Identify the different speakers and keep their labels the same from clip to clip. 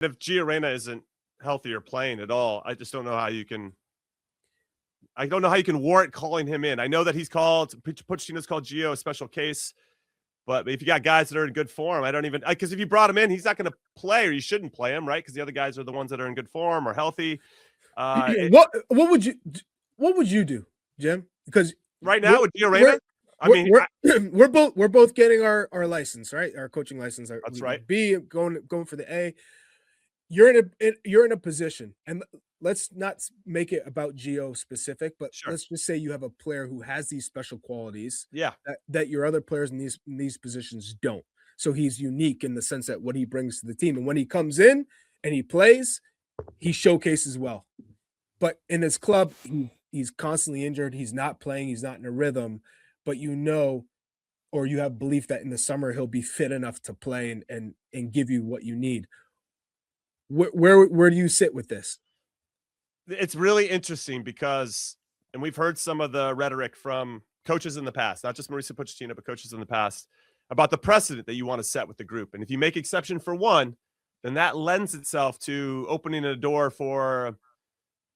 Speaker 1: If Gio Reyna isn't healthy or playing at all, I just don't know how you can. I don't know how you can warrant calling him in. I know that Pochettino's called Gio a special case, but if you got guys that are in good form, I don't even, because if you brought him in, he's not going to play, or you shouldn't play him, right? Because the other guys are the ones that are in good form or healthy.
Speaker 2: What would you do, Jim? Because
Speaker 1: right now with Gio Reyna,
Speaker 2: we're both getting our license, right? Our coaching license.
Speaker 1: That's right.
Speaker 2: B going for the A. You're in a position, and let's not make it about Gio specific, but let's just say you have a player who has these special qualities, that your other players in these positions don't. So he's unique in the sense that what he brings to the team, and when he comes in and he plays, he showcases well. But in his club, he's constantly injured. He's not playing. He's not in a rhythm. But or you have belief that in the summer he'll be fit enough to play and give you what you need. Where do you sit with this?
Speaker 1: It's really interesting because, and we've heard some of the rhetoric from coaches in the past, not just Mauricio Pochettino, but coaches in the past, about the precedent that you want to set with the group. And if you make exception for one, then that lends itself to opening a door for,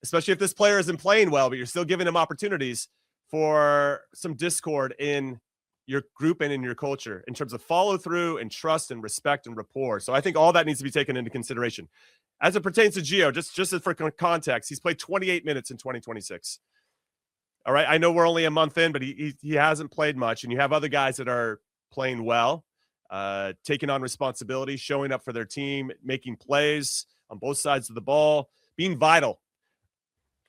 Speaker 1: especially if this player isn't playing well, but you're still giving him opportunities, for some discord in your group and in your culture in terms of follow through and trust and respect and rapport. So I think all that needs to be taken into consideration. As it pertains to Gio, just for context, he's played 28 minutes in 2026. All right. I know we're only a month in, but he hasn't played much. And you have other guys that are playing well, taking on responsibility, showing up for their team, making plays on both sides of the ball, being vital.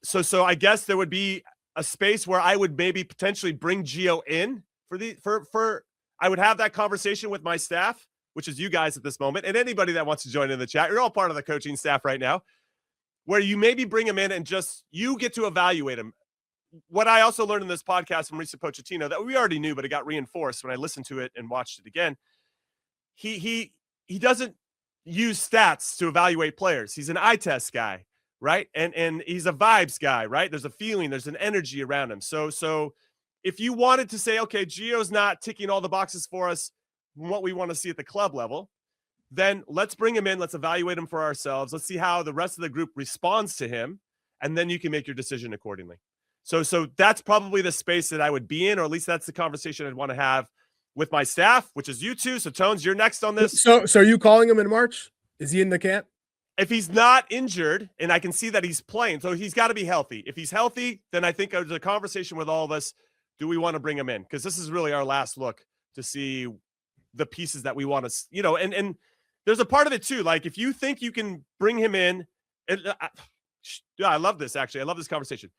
Speaker 1: So I guess there would be a space where I would maybe potentially bring Gio in I would have that conversation with my staff, which is you guys at this moment, and anybody that wants to join in the chat. You're all part of the coaching staff right now, where you maybe bring him in and just you get to evaluate him. What I also learned in this podcast from Mauricio Pochettino that we already knew, but it got reinforced when I listened to it and watched it again. He doesn't use stats to evaluate players. He's an eye test guy, right? And he's a vibes guy, right? There's a feeling, there's an energy around him. So if you wanted to say, okay, Gio's not ticking all the boxes for us, what we want to see at the club level, then let's bring him in. Let's evaluate him for ourselves. Let's see how the rest of the group responds to him. And then you can make your decision accordingly. So that's probably the space that I would be in, or at least that's the conversation I'd want to have with my staff, which is you two. So Tones, you're next on this.
Speaker 2: So are you calling him in March? Is he in the camp?
Speaker 1: If he's not injured, and I can see that he's playing, so he's got to be healthy. If he's healthy, then I think there's a conversation with all of us. Do we want to bring him in? Because this is really our last look to see the pieces that we want to, and there's a part of it too. Like if you think you can bring him in, I love this, actually. I love this conversation.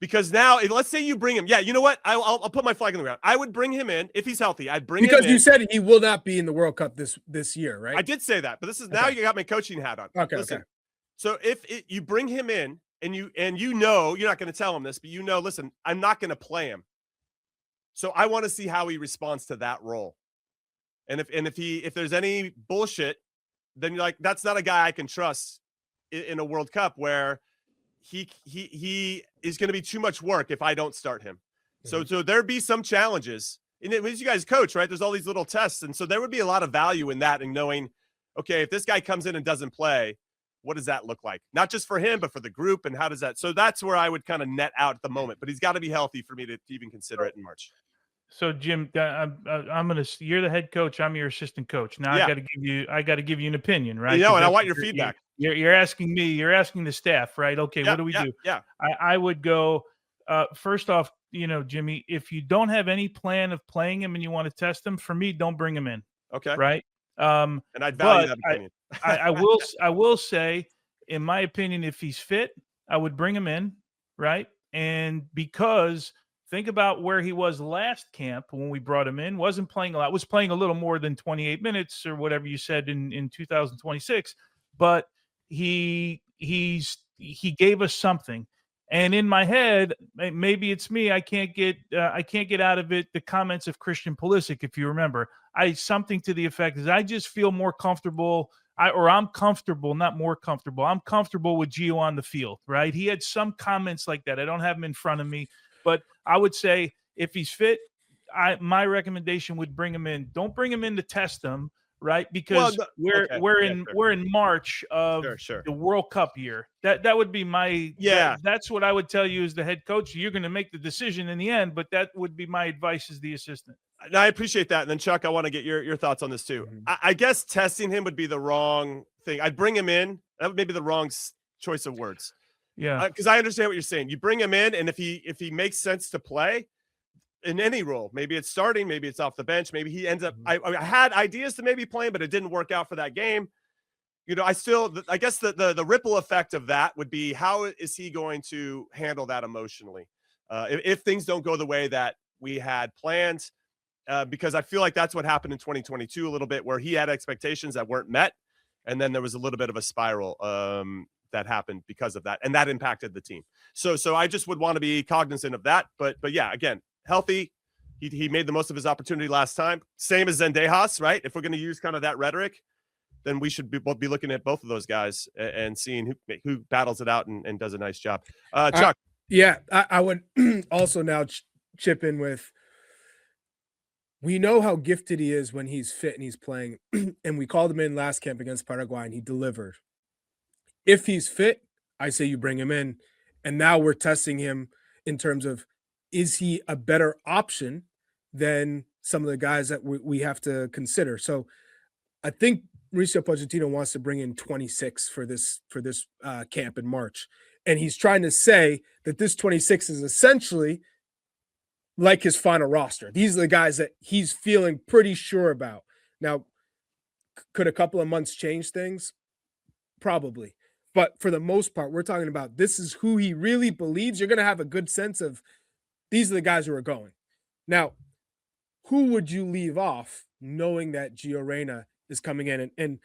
Speaker 1: Because now, let's say you bring him. Yeah, you know what? I'll put my flag in the ground. I would bring him in if he's healthy. I'd bring him in.
Speaker 2: Because you said he will not be in the World Cup this year, right?
Speaker 1: I did say that, but this is now you got my coaching hat on.
Speaker 2: Okay.
Speaker 1: So if you bring him in and you know you're not going to tell him this, but listen, I'm not going to play him. So I want to see how he responds to that role. And if there's any bullshit, then you're like, that's not a guy I can trust in a World Cup where he is going to be too much work if I don't start him. Mm-hmm. So there'd be some challenges. And as you guys coach, right, there's all these little tests. And so there would be a lot of value in that and knowing, okay, if this guy comes in and doesn't play, what does that look like? Not just for him, but for the group. And how does that? So that's where I would kind of net out at the moment. But he's got to be healthy for me to even consider it in March.
Speaker 3: So Jim, you're the head coach. I'm your assistant coach. Now I got to give you an opinion, right?
Speaker 1: And I want your feedback.
Speaker 3: You're asking me. You're asking the staff, right? Okay, what do we do?
Speaker 1: Yeah.
Speaker 3: I would go. First off, Jimmy, if you don't have any plan of playing him and you want to test him, for me, don't bring him in.
Speaker 1: Okay.
Speaker 3: Right.
Speaker 1: And I'd value that opinion.
Speaker 3: I will say, in my opinion, if he's fit, I would bring him in, right? And because think about where he was last camp when we brought him in. Wasn't playing a lot. Was playing a little more than 28 minutes or whatever you said in 2026. But he gave us something. And in my head, maybe it's me. I can't get out of it the comments of Christian Pulisic, if you remember. Something to the effect is I just feel more comfortable. I'm comfortable, not more comfortable. I'm comfortable with Gio on the field, right? He had some comments like that. I don't have him in front of me. But I would say if he's fit, my recommendation would bring him in. Don't bring him in to test him. right? Because we're in March of the World Cup year. That would be my that's what I would tell you as the head coach. You're going to make the decision in the end, but that would be my advice as the assistant.
Speaker 1: No, I appreciate that. And then Chuck, I want to get your thoughts on this too. I guess testing him would be the wrong thing. I'd bring him in. That would maybe the wrong choice of words.
Speaker 3: Yeah,
Speaker 1: because I understand what you're saying. You bring him in, and if he makes sense to play in any role, maybe it's starting, maybe it's off the bench, maybe he ends up. I had ideas to maybe playing, but it didn't work out for that game. You know, I guess the ripple effect of that would be, how is he going to handle that emotionally if things don't go the way that we had planned? Because I feel like that's what happened in 2022 a little bit, where he had expectations that weren't met, and then there was a little bit of a spiral that happened because of that, and that impacted the team. So I just would want to be cognizant of that. But yeah, again, healthy. He made the most of his opportunity last time. Same as Zendejas, right? If we're going to use kind of that rhetoric, then we should be looking at both of those guys and seeing who battles it out and does a nice job. Chuck.
Speaker 2: I would also now chip in with, we know how gifted he is when he's fit and he's playing. And we called him in last camp against Paraguay and he delivered. If he's fit, I say you bring him in. And now we're testing him in terms of, is he a better option than some of the guys that we have to consider? So I think Mauricio Pochettino wants to bring in 26 for this camp in March. And he's trying to say that this 26 is essentially like his final roster. These are the guys that he's feeling pretty sure about. Now, could a couple of months change things? Probably. But for the most part, we're talking about, this is who he really believes. You're going to have a good sense of, these are the guys who are going. Now, who would you leave off knowing that Gio Reyna is coming in? And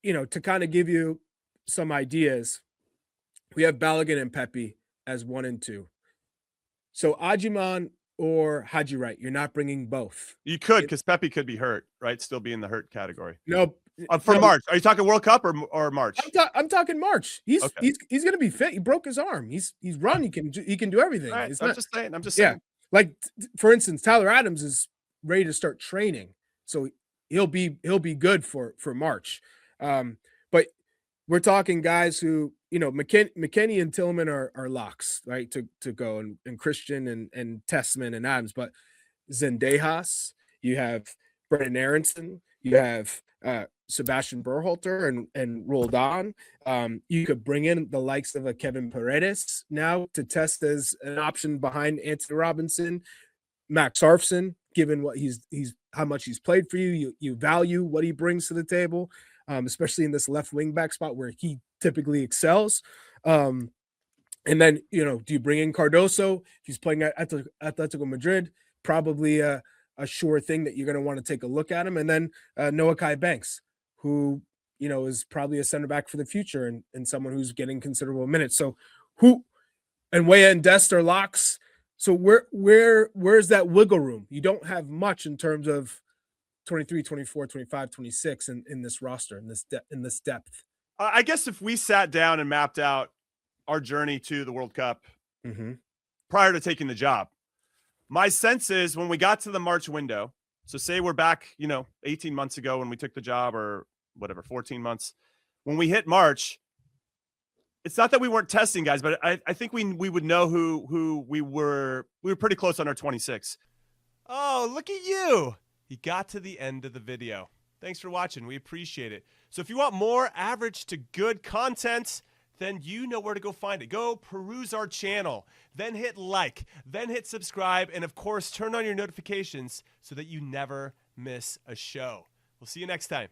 Speaker 2: you know, to kind of give you some ideas, we have Balogun and Pepe as 1 and 2. So Ajiman or Haji Wright, you're not bringing both.
Speaker 1: You could, because Pepe could be hurt, right? Still be in the hurt category.
Speaker 2: No.
Speaker 1: March. Are you talking World Cup or March?
Speaker 2: I'm talking March. He's going to be fit. He broke his arm. He's run. He can do everything.
Speaker 1: Right. I'm just saying.
Speaker 2: Like, for instance, Tyler Adams is ready to start training, so he'll be good for March. But we're talking guys who, you know, McKennie and Tillman are locks, right, to go, and Christian and Tessman and Adams. But Zendejas, you have Brennan Aronson, you have Sebastian Berhalter and Roldan. You could bring in the likes of a Kevin Paredes now to test as an option behind Anthony Robinson. Max Arfson, given what he's how much he's played for you, you value what he brings to the table, especially in this left wing back spot where he typically excels. And then, you know, do you bring in Cardoso? If he's playing at Atletico Madrid, probably a sure thing that you're going to want to take a look at him. And then Noah Kai Banks, who, you know, is probably a center back for the future and someone who's getting considerable minutes. So Weah and Dest are locks. So where's that wiggle room? You don't have much in terms of 23, 24, 25, 26 in this roster, in this depth.
Speaker 1: I guess if we sat down and mapped out our journey to the World Cup prior to taking the job, my sense is when we got to the March window, so say we're back, 18 months ago when we took the job, or whatever, 14 months, when we hit March, it's not that we weren't testing guys, but I think we would know who we were. We were pretty close on our 26. Oh, look at you. You got to the end of the video. Thanks for watching. We appreciate it. So if you want more average to good content, then you know where to go find it. Go peruse our channel, then hit like, then hit subscribe, and of course, turn on your notifications so that you never miss a show. We'll see you next time.